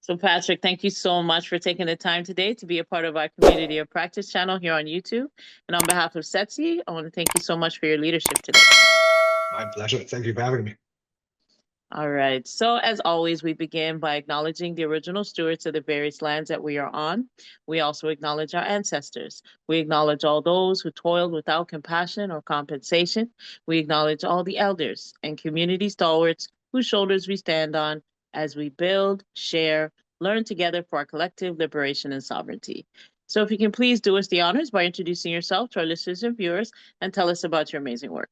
So, Patrick, thank you so much for taking the time today to be a part of our Community of Practice channel here on YouTube. And on behalf of SETSI, I want to thank you so much for your leadership today. My pleasure. Thank you for having me. All right. So, as always, we begin by acknowledging the original stewards of the various lands that we are on. We also acknowledge our ancestors. We acknowledge all those who toiled without compassion or compensation. We acknowledge all the elders and community stalwarts whose shoulders we stand on as we build, share, learn together for our collective liberation and sovereignty. So, if you can please do us the honors by introducing yourself to our listeners and viewers and tell us about your amazing work.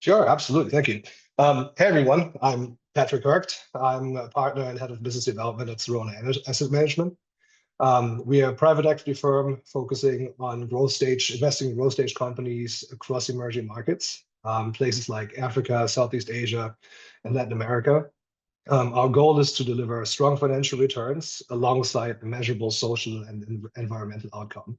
Sure, absolutely. Thank you. Hey, everyone. I'm Patrick Hergt. I'm a partner and head of business development at Sarona Asset Management. We are a private equity firm focusing on investing in growth stage companies across emerging markets, places like Africa, Southeast Asia, and Latin America. Our goal is to deliver strong financial returns alongside measurable social and environmental outcome.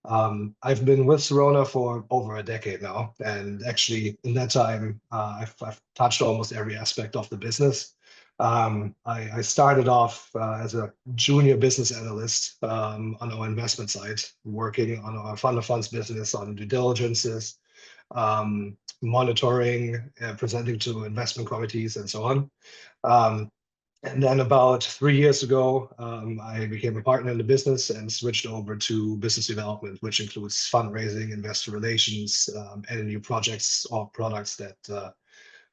I've been with Sarona for over a decade now, and actually in that time, I've touched almost every aspect of the business. I started off as a junior business analyst on our investment side, working on our fund of funds business on due diligences, monitoring, presenting to investment committees, and so on. And then about 3 years ago, I became a partner in the business and switched over to business development, which includes fundraising, investor relations, and new projects or products that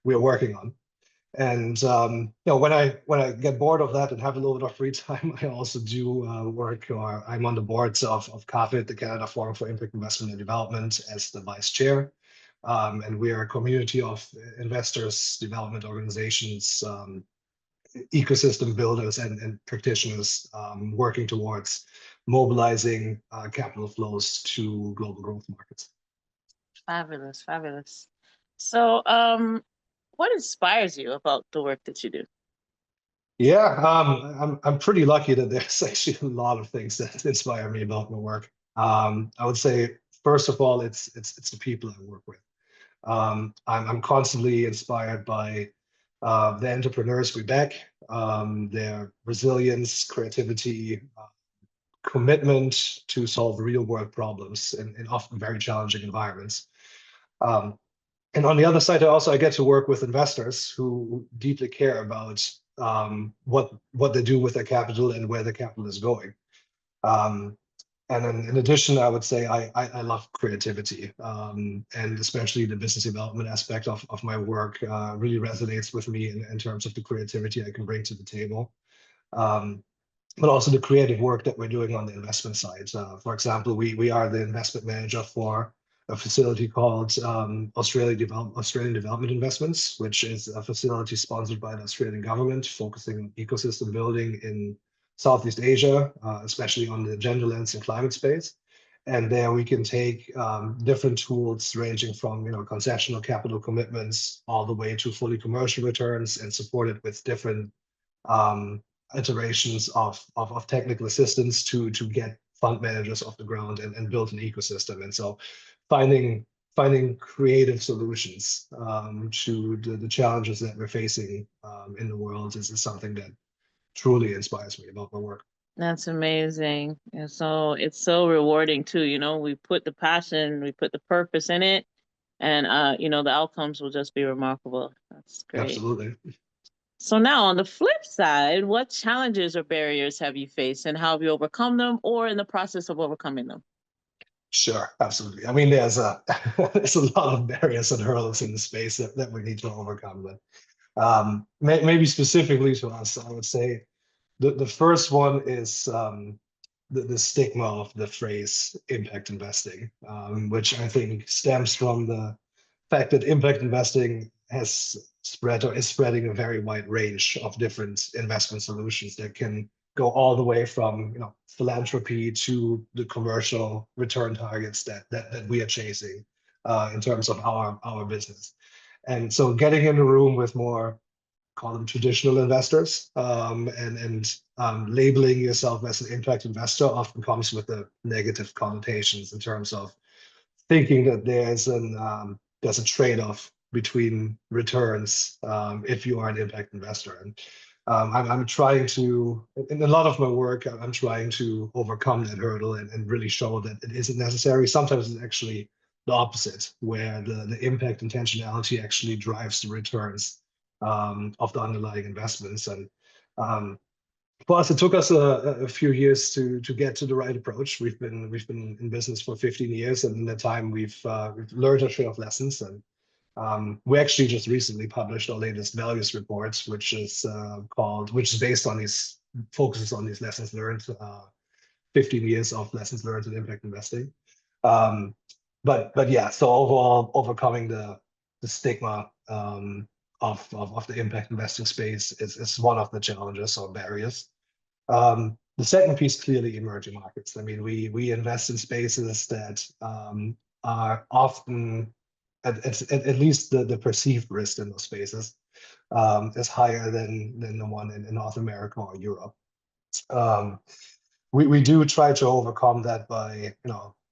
we are working on. And when I get bored of that and have a little bit of free time, I also do work, or I'm on the boards of CAFIID, the Canada Forum for Impact Investment and Development, as the vice chair. And we are a community of investors, development organizations, ecosystem builders and practitioners working towards mobilizing capital flows to global growth markets. Fabulous, fabulous. So, what inspires you about the work that you do? Yeah, I'm pretty lucky that there's actually a lot of things that inspire me about my work. I would say, first of all, it's the people I work with. I'm constantly inspired by the entrepreneurs we back, their resilience, creativity, commitment to solve real world problems in often very challenging environments. And on the other side, I get to work with investors who deeply care about what they do with their capital and where the capital is going. And then in addition, I would say I love creativity, and especially the business development aspect of my work really resonates with me in terms of the creativity I can bring to the table. But also the creative work that we're doing on the investment side. For example, we are the investment manager for a facility called Australian Development Investments, which is a facility sponsored by the Australian government, focusing on ecosystem building in Southeast Asia, especially on the gender lens and climate space. And there we can take different tools ranging from concessional capital commitments all the way to fully commercial returns and support it with different iterations of technical assistance to get fund managers off the ground and build an ecosystem. And so finding creative solutions to the challenges that we're facing in the world is something that truly inspires me about my work. That's amazing. And so it's so rewarding too. We put the passion, we put the purpose in it, and the outcomes will just be remarkable. That's great. Absolutely. So now on the flip side, what challenges or barriers have you faced and how have you overcome them or in the process of overcoming them? Sure, absolutely. I mean, there's a lot of barriers and hurdles in the space that we need to overcome. But maybe specifically to us, I would say the first one is the stigma of the phrase impact investing, which I think stems from the fact that impact investing has spread or is spreading a very wide range of different investment solutions that can go all the way from philanthropy to the commercial return targets that we are chasing in terms of our business. And so getting in the room with more, call them traditional investors, and labeling yourself as an impact investor often comes with the negative connotations in terms of thinking that there's a trade-off between returns if you are an impact investor. And I'm trying to, in a lot of my work, I'm trying to overcome that hurdle and really show that it isn't necessary. Sometimes it's actually the opposite, where the impact intentionality actually drives the returns of the underlying investments. And for us, it took us a few years to get to the right approach. We've been in business for 15 years, and in that time we've learned a share of lessons. And we actually just recently published our latest values report, which is based on these focuses on these lessons learned, 15 years of lessons learned in impact investing. But yeah, so overall, overcoming the stigma of the impact investing space is one of the challenges or barriers. The second piece, clearly emerging markets. I mean, we invest in spaces that are often at least the perceived risk in those spaces is higher than the one in North America or Europe. We do try to overcome that by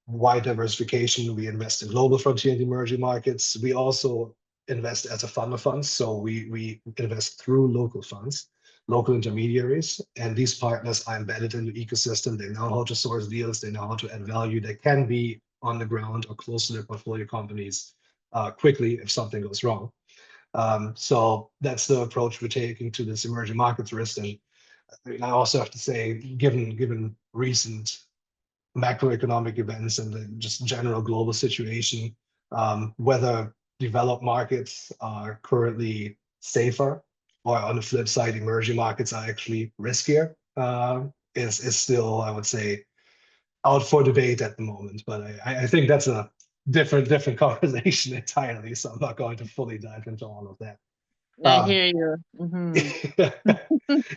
wide diversification. We invest in global frontier and emerging markets. We also invest as a fund of funds, so we invest through local funds, local intermediaries, and these partners are embedded in the ecosystem. They know how to source deals. They know how to add value. They can be on the ground or close to their portfolio companies quickly if something goes wrong. So that's the approach we're taking to this emerging markets risk. And I also have to say, given recent macroeconomic events and the just general global situation, whether developed markets are currently safer or on the flip side, emerging markets are actually riskier, is still, I would say, out for debate at the moment. But I think that's a different conversation entirely. So I'm not going to fully dive into all of that. I hear you. Mm-hmm.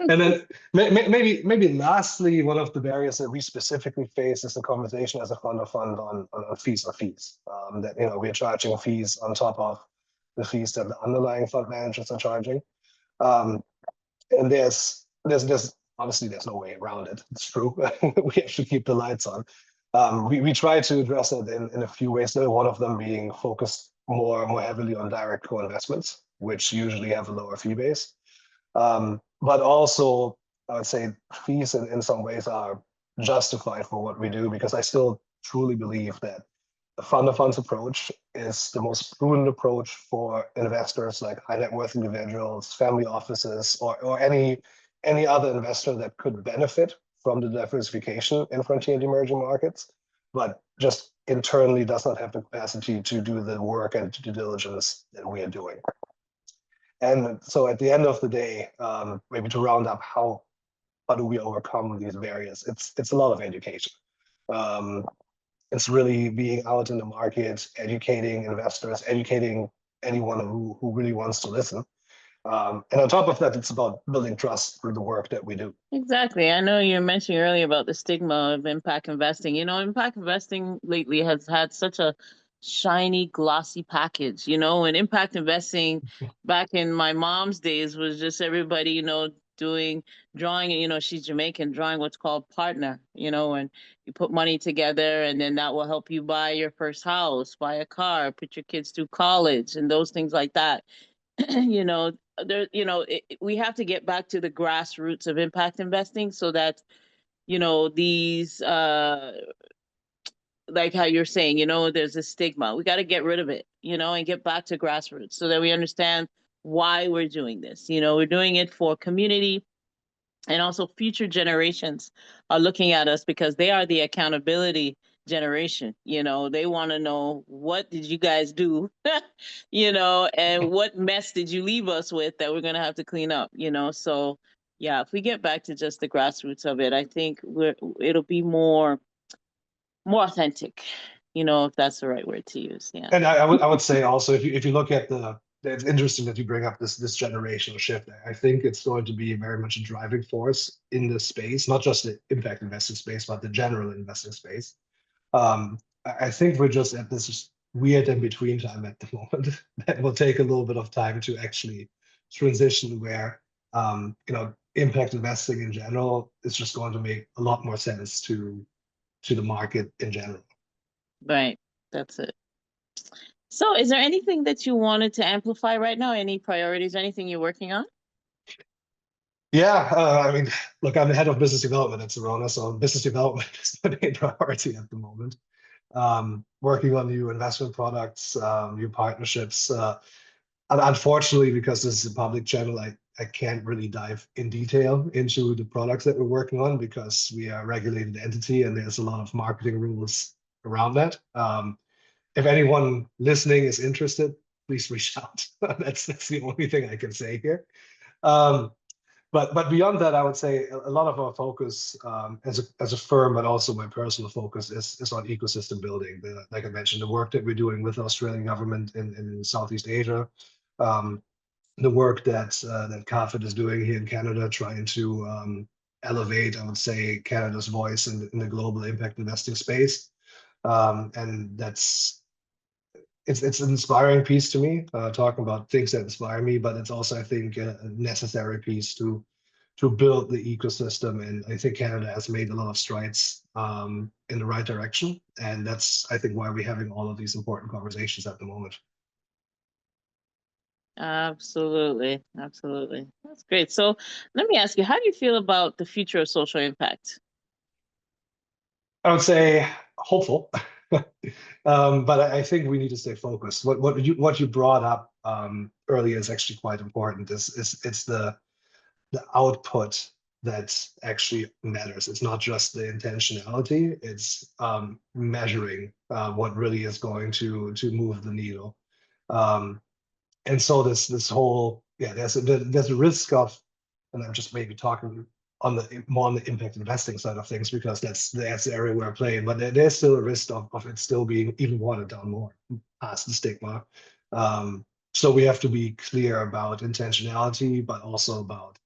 And then maybe lastly, one of the barriers that we specifically face is the conversation as a fund of fund on fees or fees. That we're charging fees on top of the fees that the underlying fund managers are charging. And there's obviously there's no way around it. It's true. We have to keep the lights on. We try to address it in a few ways. One of them being focused more heavily on direct co-investments, which usually have a lower fee base. But also, I would say fees in some ways are justified for what we do, because I still truly believe that the fund of funds approach is the most prudent approach for investors like high net worth individuals, family offices, or any other investor that could benefit from the diversification in frontier and emerging markets, but just internally does not have the capacity to do the work and due diligence that we are doing. And so at the end of the day, maybe to round up, how do we overcome these barriers? It's a lot of education. It's really being out in the market, educating investors, educating anyone who really wants to listen. And on top of that, it's about building trust through the work that we do. Exactly. I know you mentioned earlier about the stigma of impact investing. Impact investing lately has had such a shiny, glossy package, and impact investing back in my mom's days was just everybody, drawing, she's Jamaican, drawing what's called partner, and you put money together and then that will help you buy your first house, buy a car, put your kids through college and those things like that. We have to get back to the grassroots of impact investing so that, these, like how you're saying, there's a stigma. We got to get rid of it, and get back to grassroots so that we understand why we're doing this. We're doing it for community, and also future generations are looking at us because they are the accountability generation. They want to know, what did you guys do, and what mess did you leave us with that we're going to have to clean up, So yeah, if we get back to just the grassroots of it, I think it'll be more authentic, if that's the right word to use. Yeah. And I would say also, if you look at it's interesting that you bring up this generational shift. I think it's going to be very much a driving force in this space, not just the impact investing space, but the general investing space. I think we're just at this weird in between time at the moment that will take a little bit of time to actually transition where impact investing in general is just going to make a lot more sense to the market in general. Right. That's it. So is there anything that you wanted to amplify right now? Any priorities, anything you're working on? Yeah, I mean, look, I'm the head of business development at Sarona, so business development is my main priority at the moment. Working on new investment products, new partnerships. And unfortunately, because this is a public channel, I can't really dive in detail into the products that we're working on because we are a regulated entity and there's a lot of marketing rules around that. If anyone listening is interested, please reach out. That's the only thing I can say here. Um, but beyond that, I would say a lot of our focus as a firm, but also my personal focus is on ecosystem building. Like I mentioned, the work that we're doing with the Australian government in Southeast Asia, um, the work that CAFIID is doing here in Canada, trying to elevate, I would say, Canada's voice in the global impact investing space. And it's an inspiring piece to me, talking about things that inspire me, but it's also, I think, a necessary piece to build the ecosystem. And I think Canada has made a lot of strides in the right direction. And that's, I think, why we're having all of these important conversations at the moment. Absolutely, absolutely. That's great. So let me ask you, how do you feel about the future of social impact? I would say hopeful, but I think we need to stay focused. What you brought up earlier is actually quite important. It's the output that actually matters. It's not just the intentionality. It's measuring what really is going to move the needle. Um, and so this whole there's a risk of, and I'm just maybe talking on the more on the impact investing side of things because that's the area where I play, but there's still a risk of it still being even watered down more past the stigma. Um, so we have to be clear about intentionality, but also about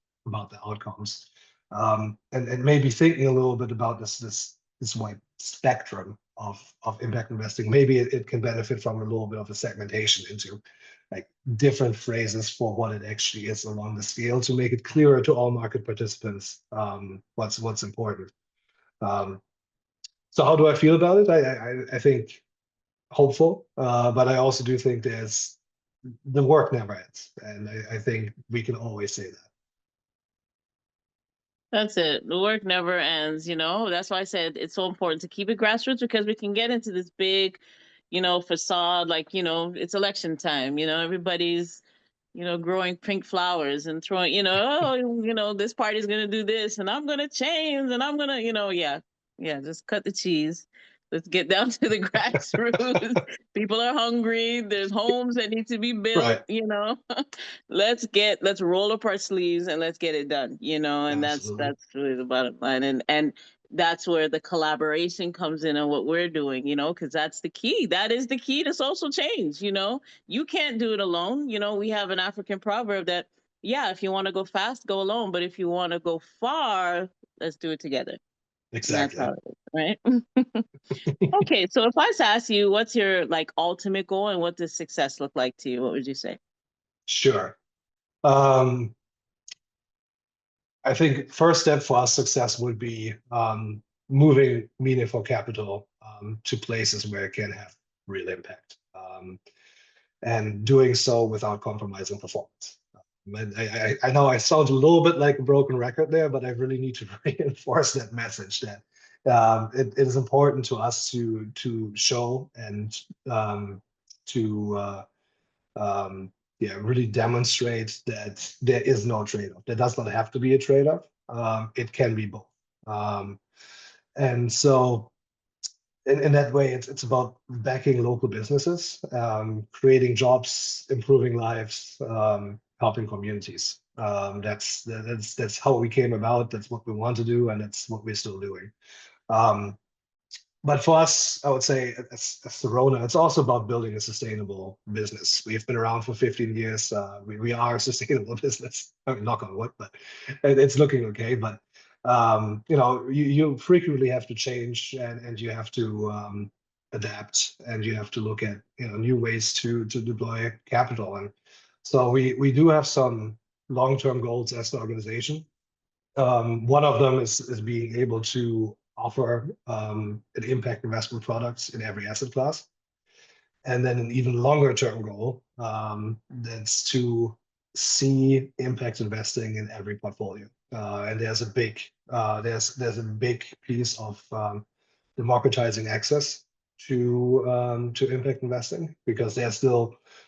the outcomes. And maybe thinking a little bit about this wide spectrum of impact investing. Maybe it can benefit from a little bit of a segmentation into like different phrases for what it actually is along the scale to make it clearer to all market participants what's important. Um, so how do I feel about it? I think hopeful, but I also do think there's the work never ends, and I think we can always say that. That's it. The work never ends, you know. That's why I said it's so important to keep it grassroots because we can get into this big, facade, like, it's election time, everybody's, growing pink flowers and throwing, oh, this party's gonna do this and I'm gonna change and I'm gonna, yeah. Yeah, just cut the cheese. Let's get down to the grassroots. People are hungry. There's homes that need to be built, Right. let's roll up our sleeves and let's get it done, and that's Absolutely. that's really the bottom line. And that's where the collaboration comes in on what we're doing, because that's the key. That is the key to social change. You can't do it alone. We have an African proverb that, yeah, if you want to go fast, go alone, but if you want to go far, let's do it together. And that's how Exactly. it is, right? Okay, so if I was to ask you, what's your like ultimate goal and what does success look like to you? What would you say? Sure. Um, I think first step for us success would be moving meaningful capital to places where it can have real impact, and doing so without compromising performance. And I know I sound a little bit like a broken record there, but I really need to reinforce that message that it is important to us to show and to really demonstrate that there is no trade-off. There does not have to be a trade-off. It can be both. Um, and so in that way, it's about backing local businesses, creating jobs, improving lives, helping communities. That's how we came about. That's what we want to do, and that's what we're still doing. Um, but for us, I would say as Sarona, it's also about building a sustainable business. We've been around for 15 years. We are a sustainable business. I mean, knock on wood, but it's looking okay. But you frequently have to change and you have to adapt and you have to look at new ways to deploy capital. And so we do have some long-term goals as an organization. One of them is being able to offer an impact investment products in every asset class. And then an even longer term goal, that's to see impact investing in every portfolio. And there's a big piece of democratizing access to impact investing, because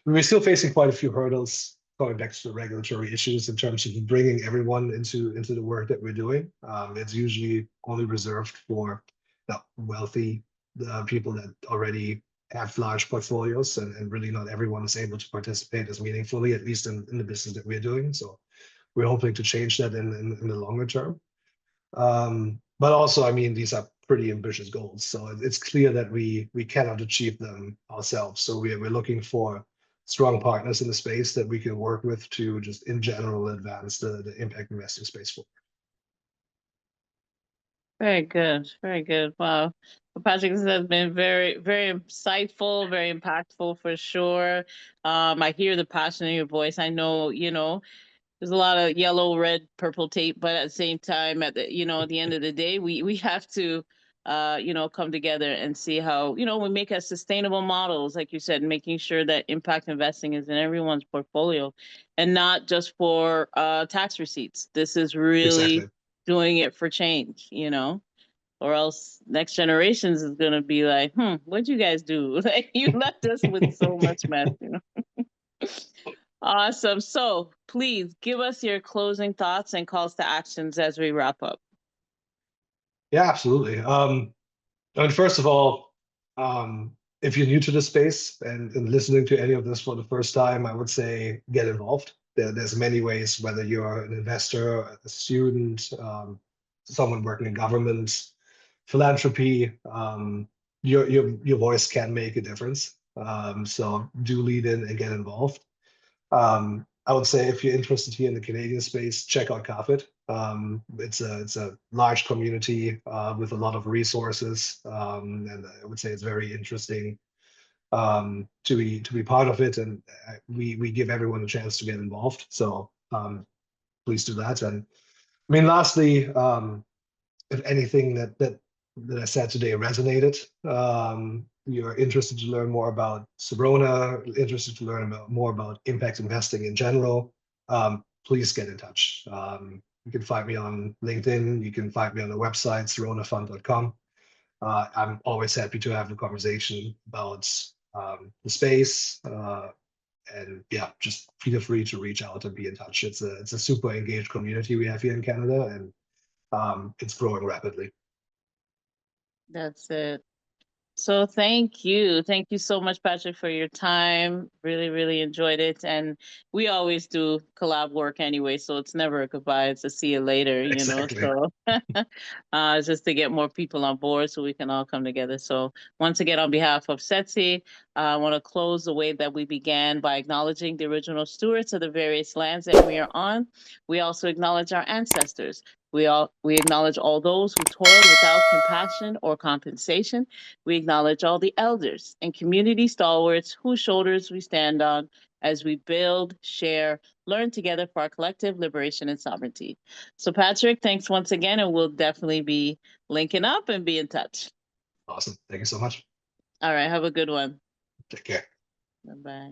we're still facing quite a few hurdles going back to the regulatory issues in terms of bringing everyone into the work that we're doing. It's usually only reserved for wealthy people that already have large portfolios, and really not everyone is able to participate as meaningfully, at least in the business that we're doing. So we're hoping to change that in the longer term. But also, I mean, these are pretty ambitious goals, so it's clear that we cannot achieve them ourselves. So we're looking for strong partners in the space that we can work with to just in general advance the impact investing space forward. Very good. Very good. Wow. Well, Patrick, this has been very, very insightful, very impactful for sure. I hear the passion in your voice. I know, there's a lot of yellow, red, purple tape, but at the same time, at the end of the day, we have to, come together and see how, we make a sustainable models, like you said, making sure that impact investing is in everyone's portfolio and not just for tax receipts. This is really Exactly. doing it for change, or else next generations is going to be like, what'd you guys do? Like, you left us with so much mess, Awesome. So please give us your closing thoughts and calls to actions as we wrap up. Yeah, absolutely. And first of all, if you're new to the space and listening to any of this for the first time, I would say get involved. There's many ways, whether you're an investor, a student, someone working in government, philanthropy, your voice can make a difference. So do lead in and get involved. I would say if you're interested here in the Canadian space, check out CAFIID. It's a large community with a lot of resources, and I would say it's very interesting to be part of it. And we give everyone a chance to get involved. So please do that. And I mean, lastly, if anything that I said today resonated, you're interested to learn more about Sarona, interested to learn more about impact investing in general, please get in touch. You can find me on LinkedIn. You can find me on the website, saronafund.com. I'm always happy to have a conversation about the space. And yeah, just feel free to reach out and be in touch. It's a super engaged community we have here in Canada, and it's growing rapidly. That's it. So thank you. Thank you so much, Patrick, for your time. Really, really enjoyed it. And we always do collab work anyway, so it's never a goodbye. It's a see you later, Exactly. So just to get more people on board so we can all come together. So once again, on behalf of SETC, I want to close the way that we began by acknowledging the original stewards of the various lands that we are on. We also acknowledge our ancestors. We acknowledge all those who toiled without compassion or compensation. We acknowledge all the elders and community stalwarts whose shoulders we stand on as we build, share, learn together for our collective liberation and sovereignty. So Patrick, thanks once again, and we'll definitely be linking up and be in touch. Awesome. Thank you so much. All right, have a good one. Take care. Bye-bye.